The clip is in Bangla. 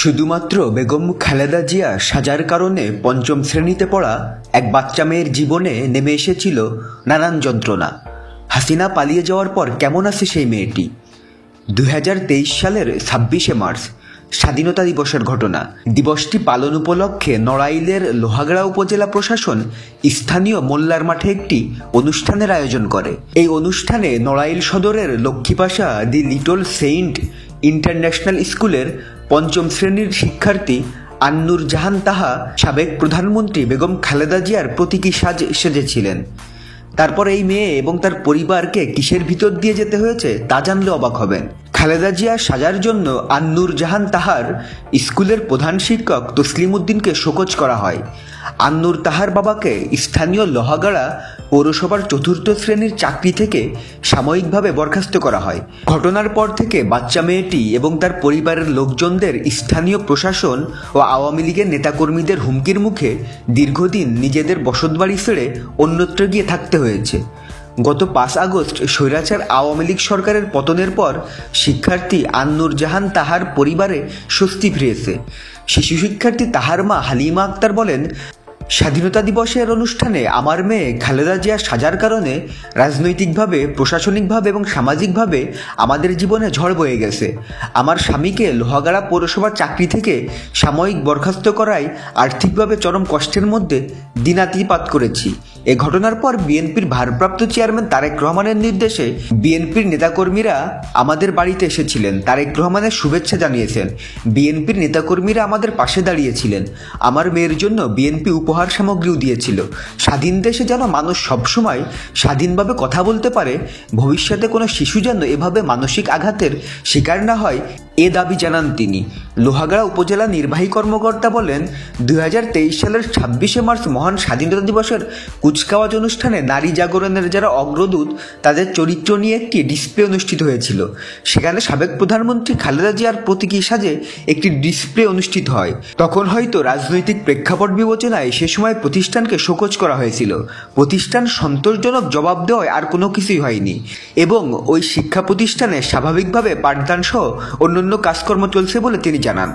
শুধুমাত্র বেগম খালেদা জিয়া সাজার কারণে পঞ্চম শ্রেণীতে পড়া এক বাচ্চা মেয়ের জীবনে নেমে এসেছিল নানান যন্ত্রণা। হাসিনা পালিয়ে যাওয়ার পর কেমন আছে সেই মেয়েটি? 2023 সালের 26শে মার্চ স্বাধীনতা দিবসের ঘটনা। দিবসটি পালন উপলক্ষে নড়াইলের লোহাগড়া উপজেলা প্রশাসন স্থানীয় মোল্লার মাঠে একটি অনুষ্ঠানের আয়োজন করে। এই অনুষ্ঠানে নড়াইল সদরের লক্ষ্মীপাশা দি লিটল সেইন্ট ইন্টারন্যাশনাল স্কুলের পঞ্চম শ্রেণীর শিক্ষার্থী আন্নুর জাহান তাহা সাবেক প্রধানমন্ত্রী বেগম খালেদা জিয়ার প্রতীকী সেজেছিলেন। তারপর এই মেয়ে এবং তার পরিবারকে কিসের ভিতর দিয়ে যেতে হয়েছে তা জানলে অবাক হবেন। খালেদা জিয়া সাজার জন্য আন্নুর জাহান তাহার স্কুলের প্রধান শিক্ষক তসলিম উদ্দিনকে শোকজ করা হয়। আন্নুর তাহার বাবাকে স্থানীয় লোহাগাড়া পৌরসভার 4র্থ শ্রেণীর চাকরি থেকে সাময়িকভাবে বরখাস্ত করা হয়। ঘটনার পর থেকে বাচ্চা মেয়েটি এবং তার পরিবারের লোকজনদের স্থানীয় প্রশাসন ও আওয়ামী লীগের নেতাকর্মীদের হুমকির মুখে দীর্ঘদিন নিজেদের বসতবাড়ি ছেড়ে অন্যত্র গিয়ে থাকতে হয়েছে। গত 5 আগস্ট স্বৈরাচার আওয়ামী লীগ সরকারের পতনের পর শিক্ষার্থী আন্নুর জাহান তাহার পরিবারে স্বস্তি ফিরেছে। শিশু শিক্ষার্থী তাহার মা হালিমা আক্তার বলেন, স্বাধীনতা দিবসের অনুষ্ঠানে আমার মেয়ে খালেদা জিয়া সাজার কারণে রাজনৈতিকভাবে, প্রশাসনিকভাবে এবং সামাজিকভাবে আমাদের জীবনে ঝড় বয়ে গেছে। আমার স্বামীকে লোহাগাড়া পৌরসভার চাকরি থেকে সাময়িক বরখাস্ত করায় আর্থিকভাবে চরম কষ্টের মধ্যে দিনাতিপাত করেছি। এ ঘটনার পর বিএনপির ভারপ্রাপ্ত চেয়ারম্যান তারেক রহমানের নির্দেশে বিএনপির নেতাকর্মীরা আমাদের বাড়িতে এসেছিলেন। তারেক রহমানের শুভেচ্ছা জানিয়েছেন। বিএনপির নেতাকর্মীরা আমাদের পাশে দাঁড়িয়েছিলেন। আমার মেয়ের জন্য বিএনপি উপহার সামগ্রীও দিয়েছিল। স্বাধীন দেশে যেন মানুষ সবসময় স্বাধীনভাবে কথা বলতে পারে, ভবিষ্যতে কোনো শিশু যেন এভাবে মানসিক আঘাতের শিকার না হয়, এ দাবি জানান তিনি। লোহাগড়া উপজেলা নির্বাহী কর্মকর্তা বলেন, 2023 সালের 26শে মার্চ মহান স্বাধীনতা দিবসের কুচকাওয়াজ অনুষ্ঠানে নারী জাগরণের যারা অগ্রদূত তাদের চরিত্র নিয়ে একটি ডিসপ্লে অনুষ্ঠিত হয়েছিল। সেখানে সাবেক প্রধানমন্ত্রী খালেদা জিয়ার প্রতীকী সাজে একটি ডিসপ্লে অনুষ্ঠিত হয়। তখন হয়তো রাজনৈতিক প্রেক্ষাপট বিবেচনায় সে সময় প্রতিষ্ঠানকে শোকজ করা হয়েছিল। প্রতিষ্ঠান সন্তোষজনক জবাব দেওয়ায় আর কোনো কিছুই হয়নি এবং ওই শিক্ষা প্রতিষ্ঠানে স্বাভাবিকভাবে পাঠদান সহ অন্যান্য কাজকর্ম চলছে বলে তিনি জানান।